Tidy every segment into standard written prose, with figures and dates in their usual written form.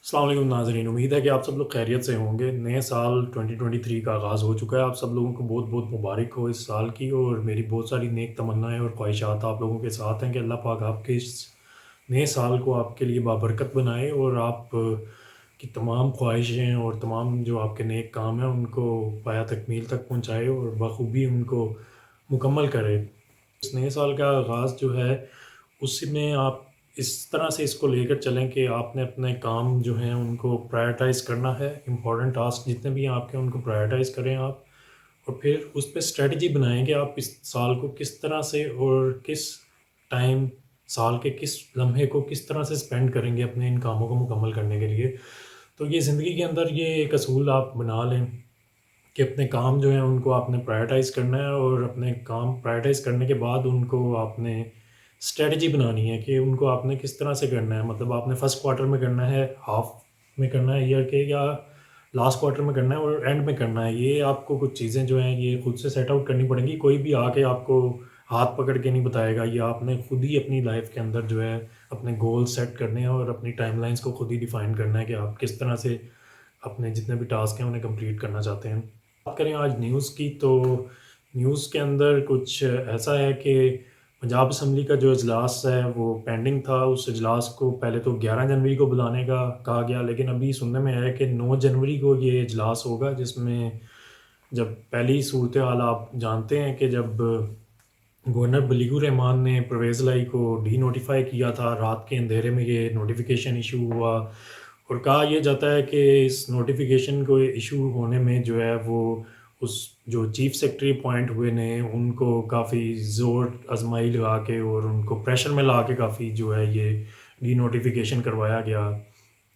السلام علیکم ناظرین، امید ہے کہ آپ سب لوگ خیریت سے ہوں گے۔ نئے سال 2023 کا آغاز ہو چکا ہے۔ آپ سب لوگوں کو بہت بہت مبارک ہو اس سال کی، اور میری بہت ساری نیک تمنائیں اور خواہشات آپ لوگوں کے ساتھ ہیں کہ اللہ پاک آپ کے اس نئے سال کو آپ کے لیے بابرکت بنائے، اور آپ کی تمام خواہشیں اور تمام جو آپ کے نیک کام ہیں ان کو پایہ تکمیل تک پہنچائے اور بخوبی ان کو مکمل کرے۔ اس نئے سال کا آغاز جو ہے اس میں آپ اس طرح سے اس کو لے کر چلیں کہ آپ نے اپنے کام جو ہیں ان کو پرائرٹائز کرنا ہے۔ امپورٹنٹ ٹاسک جتنے بھی ہیں آپ کے ان کو پرائرٹائز کریں آپ، اور پھر اس پہ اسٹریٹجی بنائیں کہ آپ اس سال کو کس طرح سے اور کس ٹائم، سال کے کس لمحے کو کس طرح سے اسپینڈ کریں گے اپنے ان کاموں کو مکمل کرنے کے لیے۔ تو یہ زندگی کے اندر یہ ایک اصول آپ بنا لیں کہ اپنے کام جو ہیں ان کو آپ نے پرائرٹائز کرنا ہے، اور اپنے کام پرائرٹائز کرنے کے بعد ان کو آپ نے اسٹریٹجی بنانی ہے کہ ان کو آپ نے کس طرح سے کرنا ہے۔ مطلب آپ نے فرسٹ کوارٹر میں کرنا ہے، ہاف میں کرنا ہے ایئر کے، یا لاسٹ کوارٹر میں کرنا ہے اور اینڈ میں کرنا ہے۔ یہ آپ کو کچھ چیزیں جو ہیں یہ خود سے سیٹ آؤٹ کرنی پڑیں گی۔ کوئی بھی آ کے آپ کو ہاتھ پکڑ کے نہیں بتائے گا، یہ آپ نے خود ہی اپنی لائف کے اندر جو ہے اپنے گول سیٹ کرنے ہیں اور اپنی ٹائم لائنس کو خود ہی ڈیفائن کرنا ہے کہ آپ کس طرح سے اپنے جتنے بھی ٹاسک ہیں انہیں کمپلیٹ کرنا چاہتے ہیں۔ بات کریں آج نیوز کی، تو نیوز کے اندر کچھ ایسا ہے کہ پنجاب اسمبلی کا جو اجلاس ہے وہ پینڈنگ تھا۔ اس اجلاس کو پہلے تو 11 جنوری کو بلانے کا کہا گیا، لیکن ابھی سننے میں آیا کہ 9 جنوری کو یہ اجلاس ہوگا، جس میں جب پہلی صورتحال آپ جانتے ہیں کہ جب گورنر بلیگ الرحمان نے پرویز لائی کو ڈی نوٹیفائی کیا تھا، رات کے اندھیرے میں یہ نوٹیفیکیشن ایشو ہوا، اور کہا یہ جاتا ہے کہ اس نوٹیفیکیشن کو ایشو ہونے میں جو ہے وہ اس جو چیف سیکرٹری اپوائنٹ ہوئے نے ان کو کافی زور آزمائی لگا کے اور ان کو پریشر میں لا کے کافی جو ہے یہ ڈی نوٹیفیکیشن کروایا گیا۔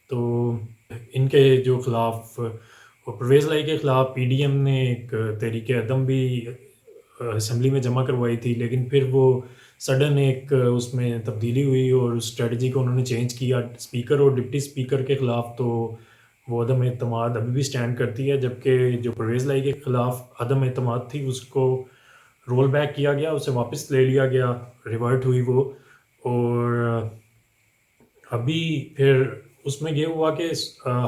تو ان کے جو خلاف اور پرویز لائی کے خلاف پی ڈی ایم نے ایک تحریک عدم بھی اسمبلی میں جمع کروائی تھی، لیکن پھر وہ سڈن ایک اس میں تبدیلی ہوئی اور اس اسٹریٹجی کو انہوں نے چینج کیا۔ اسپیکر اور ڈپٹی اسپیکر کے خلاف تو وہ عدم اعتماد ابھی بھی سٹینڈ کرتی ہے، جبکہ جو پرویز لائی کے خلاف عدم اعتماد تھی اس کو رول بیک کیا گیا، اسے واپس لے لیا گیا، ریورٹ ہوئی وہ۔ اور ابھی پھر اس میں یہ ہوا کہ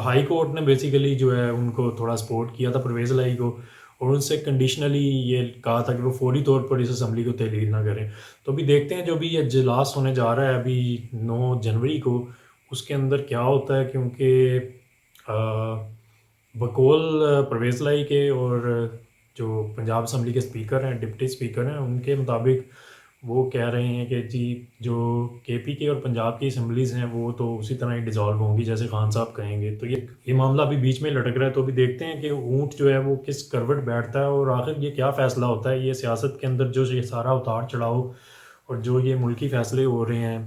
ہائی کورٹ نے بیسیکلی جو ہے ان کو تھوڑا سپورٹ کیا تھا پرویز لائی کو، اور ان سے کنڈیشنلی یہ کہا تھا کہ وہ فوری طور پر اس اسمبلی کو تحلیل نہ کریں۔ تو ابھی دیکھتے ہیں جو بھی یہ اجلاس ہونے جا رہا ہے ابھی 9 جنوری کو، اس کے اندر کیا ہوتا ہے، کیونکہ بقول پرویز لائی کے اور جو پنجاب اسمبلی کے اسپیکر ہیں، ڈپٹی اسپیکر ہیں، ان کے مطابق وہ کہہ رہے ہیں کہ جی جو کے پی کے اور پنجاب کی اسمبلیز ہیں وہ تو اسی طرح ہی ڈیزالو ہوں گی جیسے خان صاحب کہیں گے۔ تو یہ معاملہ ابھی بیچ میں لٹک رہا ہے، تو ابھی دیکھتے ہیں کہ اونٹ جو ہے وہ کس کروٹ بیٹھتا ہے اور آخر یہ کیا فیصلہ ہوتا ہے۔ یہ سیاست کے اندر جو یہ سارا اتار چڑھاؤ اور جو یہ ملکی فیصلے ہو رہے ہیں،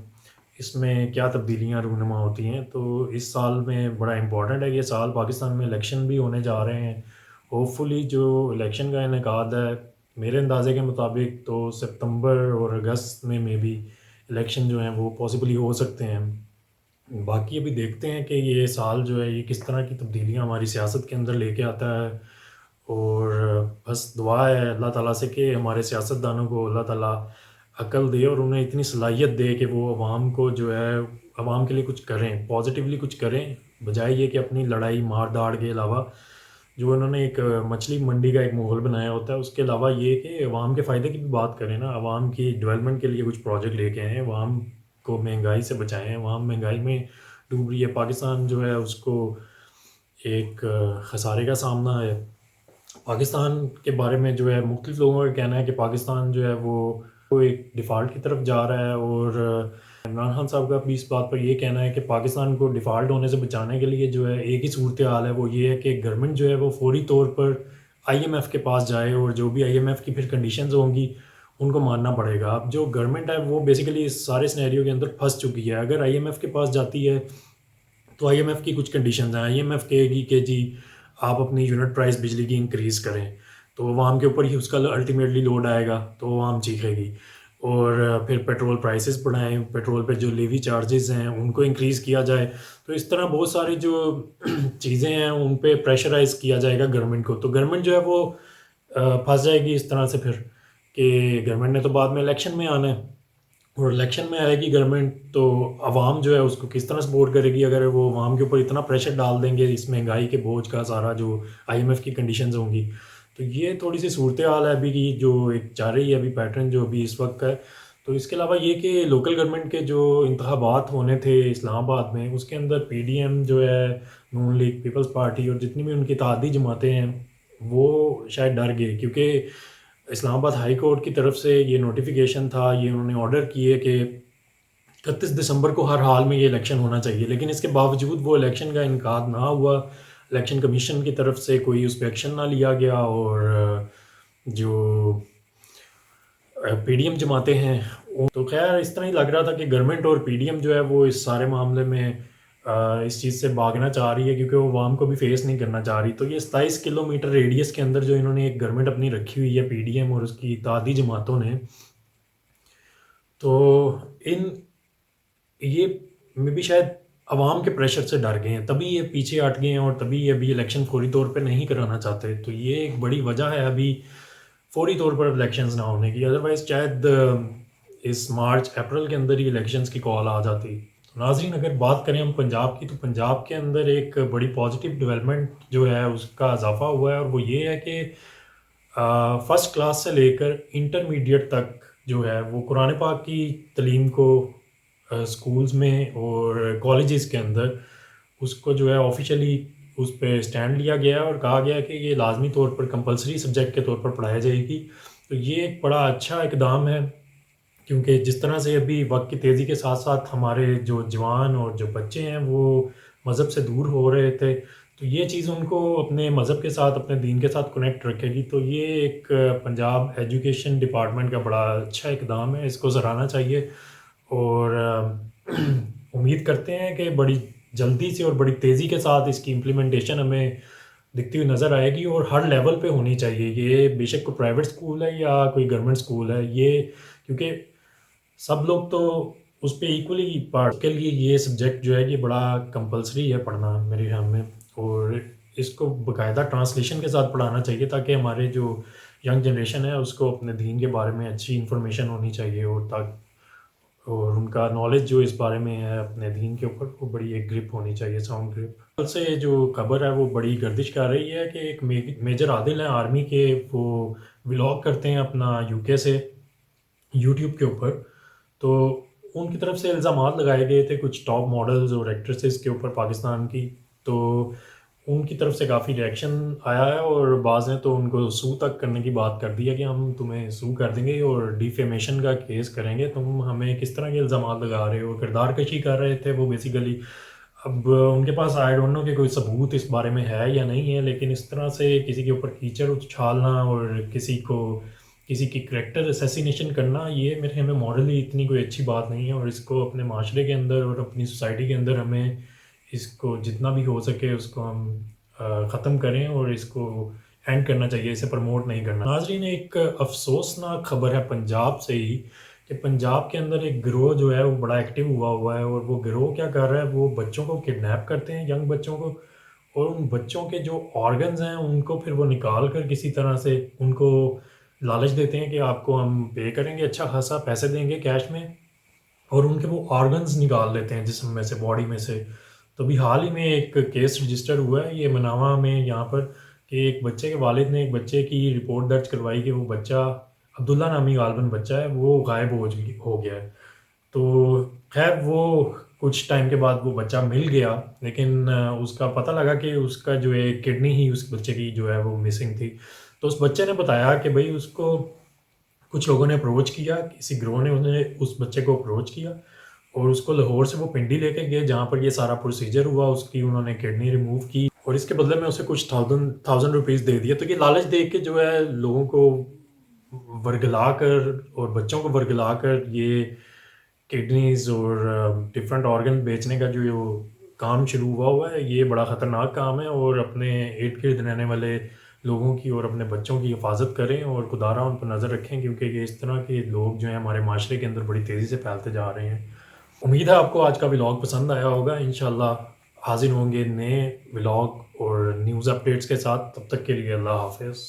اس میں کیا تبدیلیاں رونما ہوتی ہیں۔ تو اس سال میں بڑا امپورٹنٹ ہے، یہ سال پاکستان میں الیکشن بھی ہونے جا رہے ہیں۔ ہوپ فلی جو الیکشن کا انعقاد ہے میرے اندازے کے مطابق تو ستمبر اور اگست میں بھی الیکشن جو ہیں وہ پاسبلی ہو سکتے ہیں۔ باقی ابھی دیکھتے ہیں کہ یہ سال جو ہے یہ کس طرح کی تبدیلیاں ہماری سیاست کے اندر لے کے آتا ہے، اور بس دعا ہے اللہ تعالیٰ سے کہ ہمارے سیاستدانوں کو اللہ تعالیٰ عقل دے اور انہیں اتنی صلاحیت دے کہ وہ عوام کو جو ہے عوام کے لیے کچھ کریں، پازیٹیولی کچھ کریں، بجائے یہ کہ اپنی لڑائی مار داڑ کے علاوہ جو انہوں نے ایک مچھلی منڈی کا ایک ماحول بنایا ہوتا ہے، اس کے علاوہ یہ کہ عوام کے فائدے کی بھی بات کریں نا، عوام کی ڈیولپمنٹ کے لیے کچھ پروجیکٹ لے کے آئیں، عوام کو مہنگائی سے بچائیں۔ عوام مہنگائی میں ڈوب رہی ہے، پاکستان جو ہے اس کو ایک خسارے کا سامنا ہے۔ پاکستان کے بارے میں جو ہے مختلف لوگوں کا کہنا ہے کہ پاکستان جو ہے وہ ایک ڈیفالٹ کی طرف جا رہا ہے، اور عمران خان صاحب کا بھی اس بات پر یہ کہنا ہے کہ پاکستان کو ڈیفالٹ ہونے سے بچانے کے لیے جو ہے ایک ہی صورتحال ہے، وہ یہ ہے کہ گورنمنٹ جو ہے وہ فوری طور پر آئی ایم ایف کے پاس جائے، اور جو بھی آئی ایم ایف کی پھر کنڈیشنز ہوں گی ان کو ماننا پڑے گا۔ اب جو گورنمنٹ ہے وہ بیسیکلی اس سارے سینیریو کے اندر پھنس چکی ہے۔ اگر آئی ایم ایف کے پاس جاتی ہے تو آئی ایم ایف کی کچھ کنڈیشنز ہیں، آئی ایم ایف کہے گی کہ جی آپ اپنی یونٹ پرائس بجلی کی انکریز کریں، تو عوام کے اوپر ہی اس کا الٹیمیٹلی لوڈ آئے گا، تو عوام چیخے گی۔ اور پھر پیٹرول پرائسز بڑھائیں، پیٹرول پہ جو لیوی چارجز ہیں ان کو انکریز کیا جائے۔ تو اس طرح بہت ساری جو چیزیں ہیں ان پہ پریشرائز کیا جائے گا گورنمنٹ کو، تو گورنمنٹ جو ہے وہ پھنس جائے گی اس طرح سے پھر کہ گورنمنٹ نے تو بعد میں الیکشن میں آنا ہے، اور الیکشن میں آئے گی گورنمنٹ تو عوام جو ہے اس کو کس طرح سپورٹ کرے گی اگر وہ عوام کے اوپر اتنا پریشر ڈال دیں گے اس مہنگائی کے بوجھ کا سارا جو آئی ایم ایف کی کنڈیشنز ہوں گی. تو یہ تھوڑی سی صورتحال ہے ابھی کی جو ایک جا رہی ہے ابھی پیٹرن جو ابھی اس وقت کا ہے. تو اس کے علاوہ یہ کہ لوکل گورنمنٹ کے جو انتخابات ہونے تھے اسلام آباد میں اس کے اندر پی ڈی ایم جو ہے نون لیگ پیپلز پارٹی اور جتنی بھی ان کی اتحادی جماعتیں ہیں وہ شاید ڈر گئے کیونکہ اسلام آباد ہائی کورٹ کی طرف سے یہ نوٹیفیکیشن تھا, یہ انہوں نے آرڈر کیے کہ 31 دسمبر کو ہر حال میں یہ الیکشن ہونا چاہیے, لیکن اس کے باوجود وہ الیکشن کا انعقاد نہ ہوا. الیکشن کمیشن کی طرف سے کوئی اس پہ ایکشن نہ لیا گیا اور جو پی ڈی ایم جماعتیں ہیں تو خیر اس طرح ہی لگ رہا تھا کہ گورنمنٹ اور پی ڈی ایم جو ہے وہ اس سارے معاملے میں اس چیز سے بھاگنا چاہ رہی ہے کیونکہ وہ عوام کو بھی فیس نہیں کرنا چاہ رہی. تو یہ 27 کلومیٹر ریڈیس کے اندر جو انہوں نے ایک گورنمنٹ اپنی رکھی ہوئی ہے پی ڈی ایم اور اس کی اتحادی جماعتوں نے, تو یہ میں بھی شاید عوام کے پریشر سے ڈر گئے ہیں تبھی یہ پیچھے ہٹ گئے ہیں اور تبھی یہ ابھی الیکشن فوری طور پہ نہیں کرانا چاہتے. تو یہ ایک بڑی وجہ ہے ابھی فوری طور پر الیکشنز نہ ہونے کی, ادروائز شاید اس مارچ اپریل کے اندر ہی الیکشنز کی کال آ جاتی. ناظرین اگر بات کریں ہم پنجاب کی تو پنجاب کے اندر ایک بڑی پازیٹیو ڈیولپمنٹ جو ہے اس کا اضافہ ہوا ہے اور وہ یہ ہے کہ فرسٹ کلاس سے لے کر انٹرمیڈیٹ تک جو ہے وہ قرآن پاک کی تعلیم کو اسکولز میں اور کالجز کے اندر اس کو جو ہے آفیشلی اس پہ اسٹینڈ لیا گیا اور کہا گیا کہ یہ لازمی طور پر کمپلسری سبجیکٹ کے طور پر پڑھایا جائے گی. تو یہ ایک بڑا اچھا اقدام ہے کیونکہ جس طرح سے ابھی وقت کی تیزی کے ساتھ ساتھ ہمارے جو جوان اور جو بچے ہیں وہ مذہب سے دور ہو رہے تھے, تو یہ چیز ان کو اپنے مذہب کے ساتھ اپنے دین کے ساتھ کنیکٹ رکھے گی. تو یہ ایک پنجاب ایجوکیشن ڈپارٹمنٹ کا بڑا اچھا اقدام ہے, اس کو سراہنا چاہیے اور امید کرتے ہیں کہ بڑی جلدی سے اور بڑی تیزی کے ساتھ اس کی امپلیمنٹیشن ہمیں دکھتی ہوئی نظر آئے گی اور ہر لیول پہ ہونی چاہیے. یہ بے شک کوئی پرائیویٹ اسکول ہے یا کوئی گورنمنٹ اسکول ہے, یہ کیونکہ سب لوگ تو اس پہ ایکولی پارٹ کے لیے یہ سبجیکٹ جو ہے یہ بڑا کمپلسری ہے پڑھنا میرے خیال میں, اور اس کو باقاعدہ ٹرانسلیشن کے ساتھ پڑھانا چاہیے تاکہ ہمارے جو ینگ جنریشن ہے اس کو اپنے دین کے بارے میں اچھی انفارمیشن ہونی چاہیے اور ان کا نالج جو اس بارے میں ہے اپنے دین کے اوپر وہ بڑی ایک گرپ ہونی چاہیے, ساؤنڈ گرپ. کل سے جو خبر ہے وہ بڑی گردش کر رہی ہے کہ ایک میجر عادل ہیں آرمی کے, وہ ولاگ کرتے ہیں اپنا یو کے سے یوٹیوب کے اوپر. تو ان کی طرف سے الزامات لگائے گئے تھے کچھ ٹاپ ماڈلز اور ایکٹریسز کے اوپر پاکستان کی, تو ان کی طرف سے کافی ریئیکشن آیا ہے اور بعض نے تو ان کو سو تک کرنے کی بات کر دی ہے کہ ہم تمہیں سو کر دیں گے اور ڈیفیمیشن کا کیس کریں گے, تم ہمیں کس طرح کے الزامات لگا رہے ہو. کردار کشی کر رہے تھے وہ بیسیکلی. اب ان کے پاس آئی ڈونٹ نو کہ کوئی ثبوت اس بارے میں ہے یا نہیں ہے, لیکن اس طرح سے کسی کے اوپر کیچڑ اچھالنا اور کسی کی کریکٹر اسیسینیشن کرنا یہ میرے خیال میں مورلی اتنی کوئی اچھی بات نہیں ہے, اور اس کو اپنے معاشرے کے اندر اور اپنی سوسائٹی کے اندر ہمیں اس کو جتنا بھی ہو سکے اس کو ہم ختم کریں اور اس کو اینڈ کرنا چاہیے, اسے پروموٹ نہیں کرنا. ناظرین ایک افسوسناک خبر ہے پنجاب سے ہی کہ پنجاب کے اندر ایک گروہ جو ہے وہ بڑا ایکٹیو ہوا ہے, اور وہ گروہ کیا کر رہا ہے, وہ بچوں کو کڈنیپ کرتے ہیں, ینگ بچوں کو, اور ان بچوں کے جو آرگنز ہیں ان کو پھر وہ نکال کر کسی طرح سے ان کو لالچ دیتے ہیں کہ آپ کو ہم پے کریں گے, اچھا خاصا پیسے دیں گے کیش میں, اور ان کے وہ آرگنز نکال لیتے ہیں جسم میں سے, باڈی میں سے. تو ابھی حال ہی میں ایک کیس رجسٹر ہوا ہے یہ مناوا میں یہاں پر کہ ایک بچے کے والد نے ایک بچے کی رپورٹ درج کروائی کہ وہ بچہ عبداللہ نامی غالباً بچہ ہے وہ غائب ہو گیا ہے. تو خیر وہ کچھ ٹائم کے بعد وہ بچہ مل گیا, لیکن اس کا پتہ لگا کہ اس کا جو ہے کڈنی ہی اس بچے کی جو ہے وہ مسنگ تھی. تو اس بچے نے بتایا کہ بھئی اس کو کچھ لوگوں نے اپروچ کیا, کسی گروہ نے انہیں اس بچے کو اپروچ کیا اور اس کو لاہور سے وہ پنڈی لے کے گئے جہاں پر یہ سارا پروسیجر ہوا, اس کی انہوں نے کڈنی ریموو کی اور اس کے بدلے میں اسے کچھ تھاؤزنڈ روپیز دے دیا. تو یہ لالچ دے کے جو ہے لوگوں کو ورگلا کر اور بچوں کو ورگلا کر یہ کڈنیز اور ڈفرینٹ آرگن بیچنے کا جو کام شروع ہوا ہے یہ بڑا خطرناک کام ہے, اور اپنے ارد گرد رہنے والے لوگوں کی اور اپنے بچوں کی حفاظت کریں اور خدارہ ان پر نظر رکھیں, کیونکہ یہ اس طرح کے لوگ جو ہیں ہمارے معاشرے کے اندر بڑی تیزی سے پھیلتے جا رہے ہیں. امید ہے آپ کو آج کا ولاگ پسند آیا ہوگا. انشاءاللہ حاضر ہوں گے نئے ولاگ اور نیوز اپڈیٹس کے ساتھ, تب تک کے لیے اللہ حافظ.